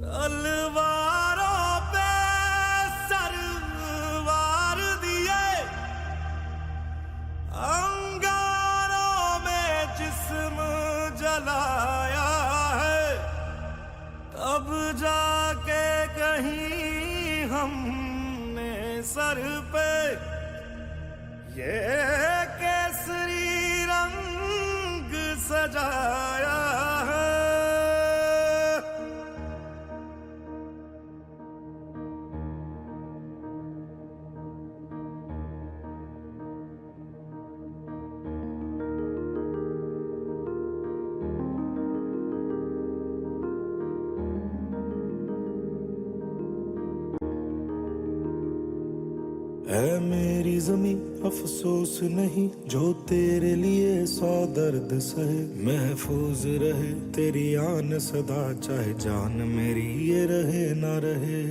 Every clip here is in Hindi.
तलवारों पे सरवार दिए, अंगारों में जिस्म जलाया है, तब जाके कहीं हमने सर पे ये केसरी रंग सजाया है। है मेरी जमी अफसोस नहीं जो तेरे लिए 100 दर्द सहे, महफूज रहे तेरी आन सदा, चाहे जान मेरी ये रहे ना रहे।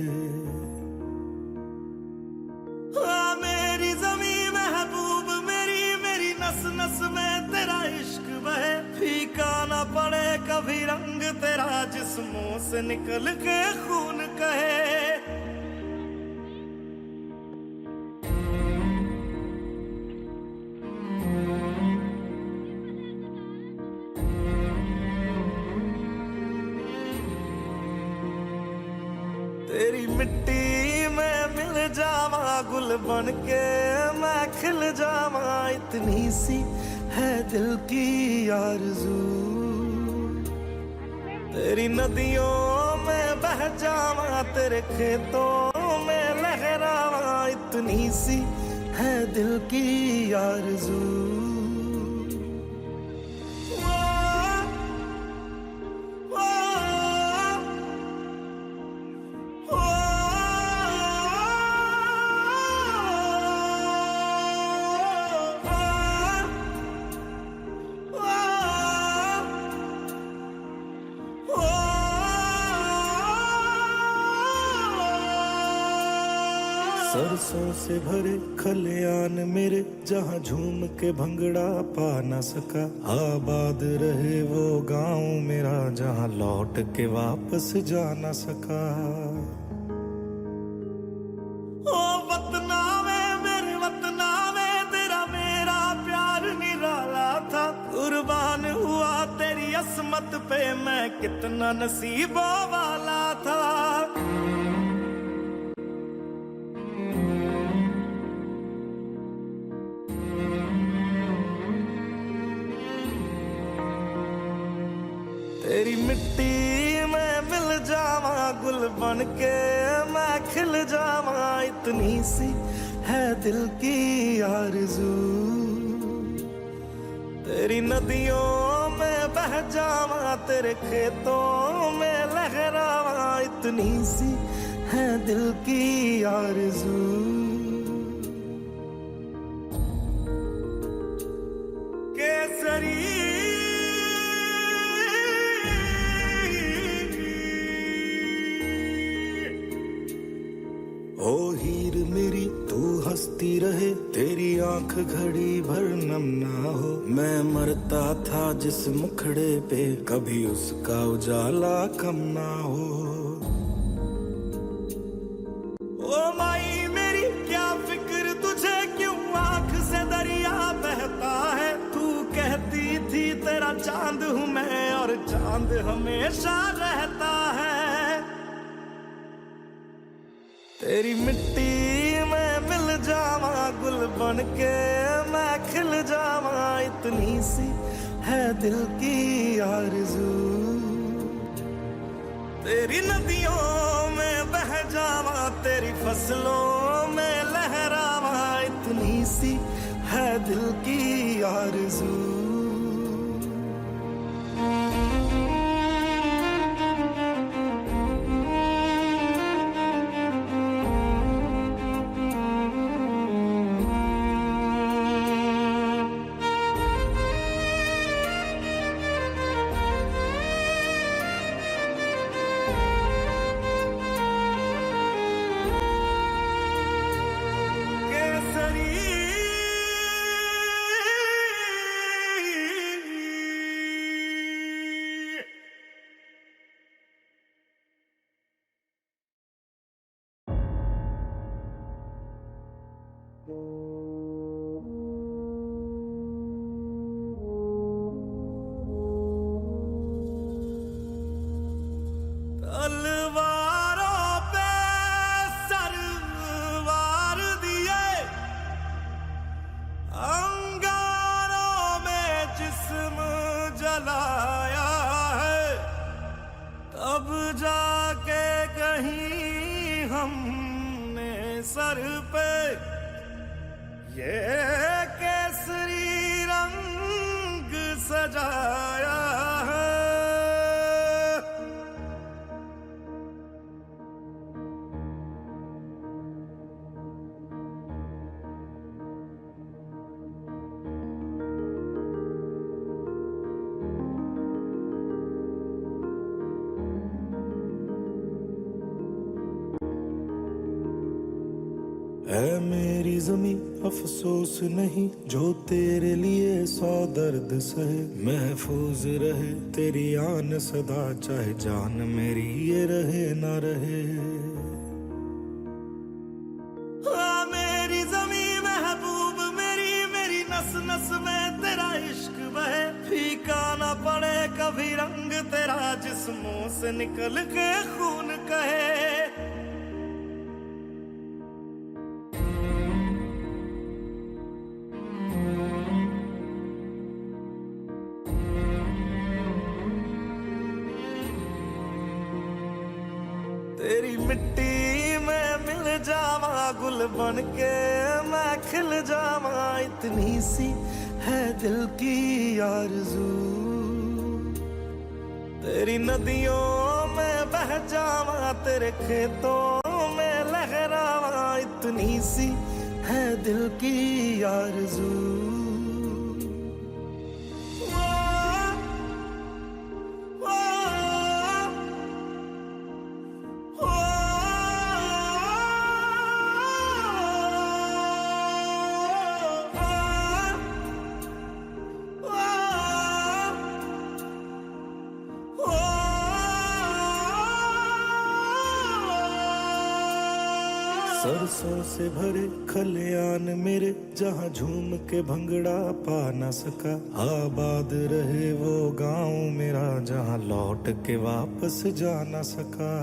मेरी जमी महबूब मेरी, मेरी नस नस में तेरा इश्क बहे, फीका ना पड़े कभी रंग तेरा, जिस्मों से निकल के खून कहे। तेरी मिट्टी में मिल जावा गुल बन के मैं खिल जावा, इतनी सी है दिल की आरज़ू। तेरी नदियों में बह जावा, तेरे खेतों में लहरावा, इतनी सी है दिल की आरज़ू। सरसों से भरे खलियान मेरे, जहाँ झूम के भंगड़ा पा न सका, आबाद रहे वो गांव मेरा, जहाँ लौट के वापस जा न सका। ओ वतना में मेरे वतना में तेरा मेरा प्यार निराला था, कुर्बान हुआ तेरी असमत पे मैं कितना नसीबों वाला था। तेरी मिट्टी में मिल जावा गुल बन के मैं खिल जावा, इतनी सी है दिल की आरज़ू। तेरी नदियों में बह जावा, तेरे खेतों में लहरावा, इतनी सी है दिल की आरज़ू। केसरी ओ हीर मेरी तू हंसती रहे, तेरी आंख घड़ी भर नम ना हो, मैं मरता था जिस मुखड़े पे, कभी उसका उजाला कम ना हो। ओ माई मेरी क्या फिक्र तुझे, क्यों आंख से दरिया बहता है, तू कहती थी तेरा चांद हूँ मैं, और चांद हमेशा रहता है। तेरी मिट्टी में मिल जावा गुल बन के मैं खिल जावा, इतनी सी है दिल की आरज़ू। तेरी नदियों में बह जावा, तेरी फसलों में लहरावा, इतनी सी है दिल की आरज़ू। केसरी जलाया है, तब जाके कहीं हमने सर पे ये केसरी रंग सजाया है। ऐ मेरी ज़मीं अफसोस नहीं जो तेरे लिए 100 दर्द सहे, महफूज रहे तेरी आन सदा चाहे जान मेरी ये रहे ना रहे। हाँ मेरी ज़मीं महबूब मेरी, मेरी नस नस में तेरा इश्क बहे, फीका ना पड़े कभी रंग तेरा जिस्मों से निकल के खून कहे। तेरी मिट्टी में मिल जावा गुल बन के मैं खिल जावा, इतनी सी है दिल की आरज़ू। तेरी नदियों में बह जावा तेरे खेतों में लहरावा, इतनी सी है दिल की आरज़ू। सरसों से भरे खलियान मेरे, जहाँ झूम के भंगड़ा पा न सका, आबाद रहे वो गांव मेरा जहाँ लौट के वापस जा न सका।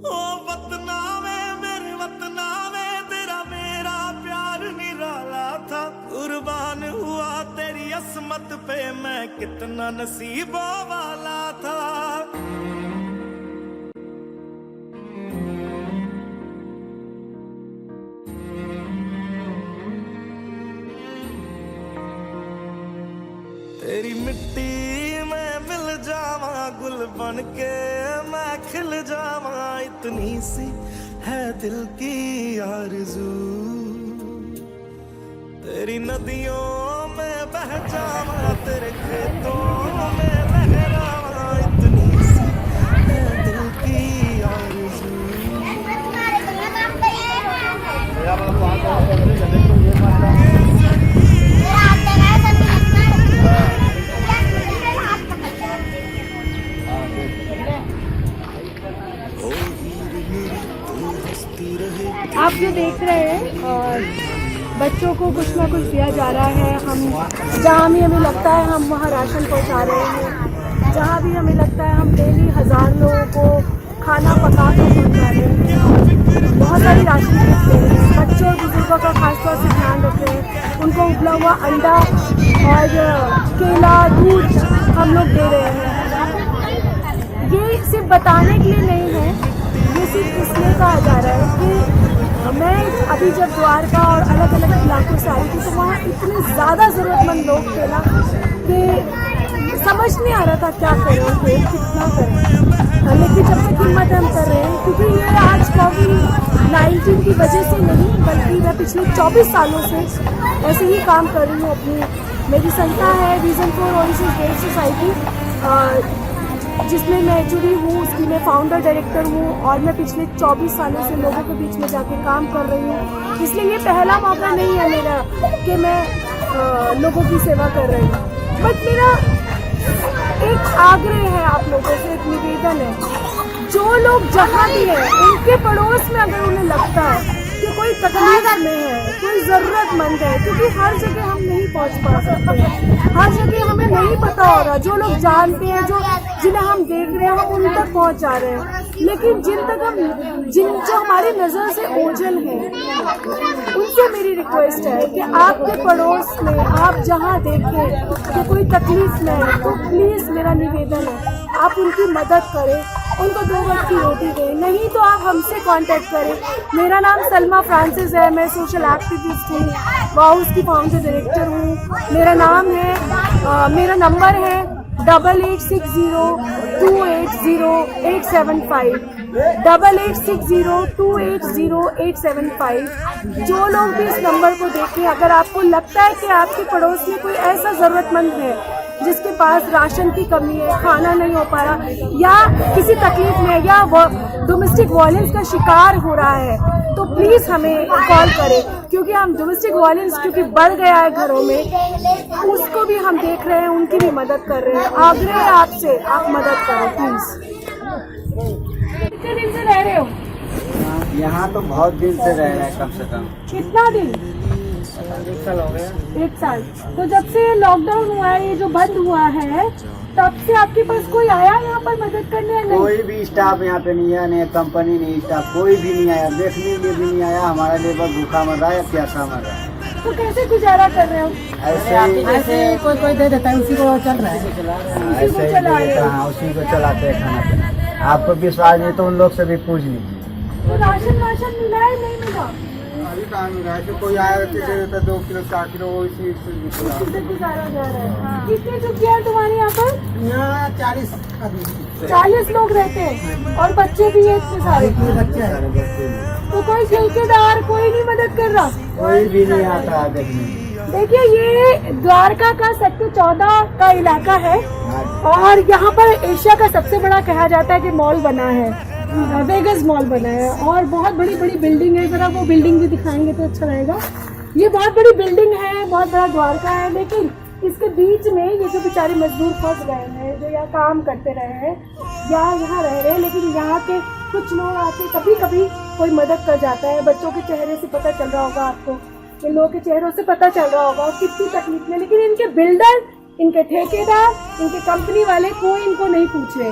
ओ वतना में मेरे वतना में तेरा मेरा प्यार निराला था, कुर्बान हुआ तेरी असमत पे मैं कितना नसीबों वाला था। तेरी मिट्टी में मिल जावा गुल बन के मैं खिल जावा, इतनी सी है दिल की आरज़ू। तेरी नदियों में बह जावा तेरे खेतों में लहरावा, इतनी सी है दिल की आरज़ू। आप जो देख रहे हैं और बच्चों को कुछ ना कुछ दिया जा रहा है, हम जहाँ भी हमें लगता है हम वहाँ राशन पहुँचा रहे हैं, जहाँ भी हमें लगता है हम डेली 1000 लोगों को खाना पका कर पहुँचा रहे हैं। बहुत सारी राशन दे रहे हैं, बच्चों और बुजुर्गों का खासतौर से ध्यान रख रहे हैं, उनको उबला हुआ अंडा और केला दूध हम लोग दे रहे हैं। ये सिर्फ बताने के लिए नहीं है, ये सिर्फ इसलिए कहा जा रहा है कि मैं अभी जब द्वारका और अलग अलग इलाकों से आई थी तो वहाँ इतने ज़्यादा ज़रूरतमंद लोग थे ना कि समझ नहीं आ रहा था क्या करें कितना करें, लेकिन जब तक हिम्मत हम कर रहे हैं, क्योंकि ये आज कोविड-19 की वजह से नहीं बल्कि मैं पिछले 24 सालों से ऐसे ही काम कर रही हूँ। अपनी मेरी संस्था है Reason for Oasis Wave Society, जिसमें मैं जुड़ी हूँ, उसकी मैं फाउंडर डायरेक्टर हूँ और मैं पिछले 24 सालों से लोगों के बीच में जाके काम कर रही हूँ। इसलिए ये पहला मौका नहीं है मेरा कि मैं लोगों की सेवा कर रही हूँ, बट मेरा एक आग्रह है आप लोगों से, एक निवेदन है, जो लोग जहाँ भी हैं उनके पड़ोस में अगर उन्हें लगता है कि कोई तकलीफ में है, कोई जरूरतमंद है, क्योंकि हर जगह हम नहीं पहुंच पा सकते, हर जगह हमें नहीं पता हो रहा, जो लोग जानते हैं, जिन्हें हम देख रहे हैं हम उन तक पहुंच जा रहे हैं, लेकिन जो हमारी नजर से ओझल हैं उनसे मेरी रिक्वेस्ट है कि आपके पड़ोस में आप जहाँ देखें कि कोई तकलीफ में है तो प्लीज़ मेरा निवेदन है आप उनकी मदद करें, उनको 2 वक्त की रोटी दें, नहीं तो आप हमसे कांटेक्ट करें। मेरा नाम सलमा फ्रांसिस है, मैं सोशल एक्टिविस्ट हूँ, वाउस की फाउंडर डायरेक्टर हूँ। मेरा नाम है मेरा नंबर है 8860280875 8860280875। जो लोग भी इस नंबर को देखें, अगर आपको लगता है कि आपके पड़ोस में कोई ऐसा ज़रूरतमंद है जिसके पास राशन की कमी है, खाना नहीं हो पा रहा या किसी तकलीफ में या डोमेस्टिक वायलेंस का शिकार हो रहा है, तो प्लीज़ हमें कॉल करें, क्योंकि हम डोमेस्टिक वायलेंस क्योंकि बढ़ गया है घरों में, उसको भी हम देख रहे हैं, उनकी भी मदद कर रहे हैं। आग्रह है आपसे, आप मदद करें प्लीज़। कितने दिन से रह रहे हो? यहाँ तो बहुत दिन से रह रहे हैं, कम से कम कितना दिन? 1 साल हो गया। 1 साल। तो जब से लॉकडाउन हुआ है, ये जो बंद हुआ है, तब से आपके पास कोई आया यहाँ पर मदद करने या नहीं? कोई भी स्टाफ यहाँ पे नहीं है, नहीं कंपनी नहीं स्टाफ, कोई भी नहीं आया, देखने के लिए भी नहीं आया। हमारा लेबर भूखा मर रहा है, प्यासा मर रहा है। तो कैसे गुजारा कर रहे हो? ऐसे कोई दे देता है, उसी को चल रहा है। ऐसे ही देता है, उसी को चलाते हैं खाना पीना। आपको विश्वास नहीं तो उन लोग से भी पूछ लीजिए। तो राशन मिला है नहीं मिला? अभी कहाँ मिला है? कोई आया देता 2 किलो 4 किलो इससे गुजारा जा रहा है। कितने झुग्गियाँ हैं तुम्हारे यहाँ पर? यहाँ 40 आदमी 40 लोग रहते हैं और बच्चे भी हैं इतने सारे। बच्चे हैं। तो कोई ठेकेदार कोई नहीं मदद कर रहा? कोई भी नहीं आता देखने। देखिए, ये द्वारका का सेक्टर 14 का इलाका है और यहाँ पर एशिया का सबसे बड़ा कहा जाता है कि मॉल बना है, वेगस मॉल बना है और बहुत बड़ी बड़ी बिल्डिंग है। जरा वो बिल्डिंग भी दिखाएंगे तो अच्छा रहेगा। ये बहुत बड़ी बिल्डिंग है, बहुत बड़ा द्वारका है, लेकिन इसके बीच में ये जो बेचारे मजदूर फंस गए हैं, जो यहाँ काम करते रहे हैं या यहाँ रह रहे हैं, लेकिन यहाँ के कुछ लोग आके कभी कभी कोई मदद कर जाता है। बच्चों के चेहरे से पता चल रहा होगा आपको, इन लोगों के चेहरों से पता चल रहा होगा कितनी तकलीफ में, लेकिन इनके बिल्डर, इनके ठेकेदार, इनके कंपनी वाले कोई इनको नहीं पूछ रहे।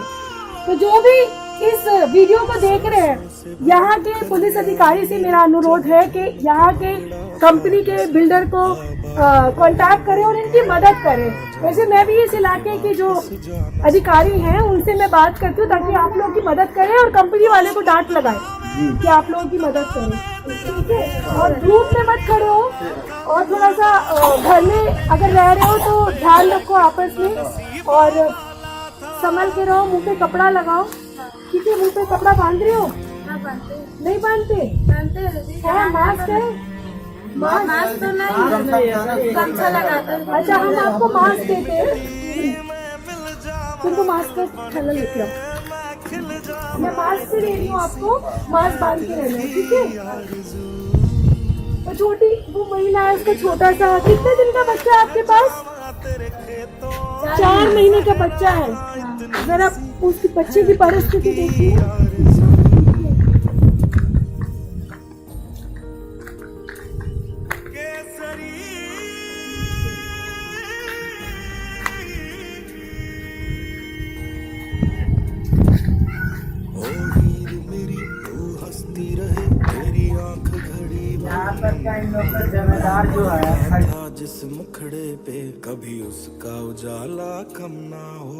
तो जो भी इस वीडियो को देख रहे हैं, यहाँ के पुलिस अधिकारी से मेरा अनुरोध है कि यहाँ के कंपनी के बिल्डर को कांटेक्ट करें और इनकी मदद करें। वैसे मैं भी इस इलाके के जो अधिकारी हैं उनसे मैं बात करती हूँ ताकि आप लोगों की मदद करें और कंपनी वाले को डांट लगाएं कि आप लोगों की मदद करें, ठीक है? और धूप में मत खड़े हो और थोड़ा सा घर में अगर रह रहे हो तो ध्यान रखो आपस में और संभल के रहो। मुंह पे कपड़ा लगाओ, ठीक है? मुंह पे कपड़ा बांध रहे हो? नहीं बांधते? है मास्क है? मास्क तो नहीं, गमछा लगाते। अच्छा, हम आपको मास्क देते हैं, तुमको मास्क का थैला लेके आओ। मैं मास्क से दे रही हूँ आपको, मास्क बांध के रहना है, ठीक है? तो छोटी वो महिला है, उसका छोटा सा, कितने दिन का बच्चा है आपके पास? 4 महीने का बच्चा है। जरा उसकी बच्चे की परिस्थिति देखिए। यहाँ पर का इन लोग का जमींदार जो है जिस मुखड़े पे कभी उसका उजाला कम ना हो।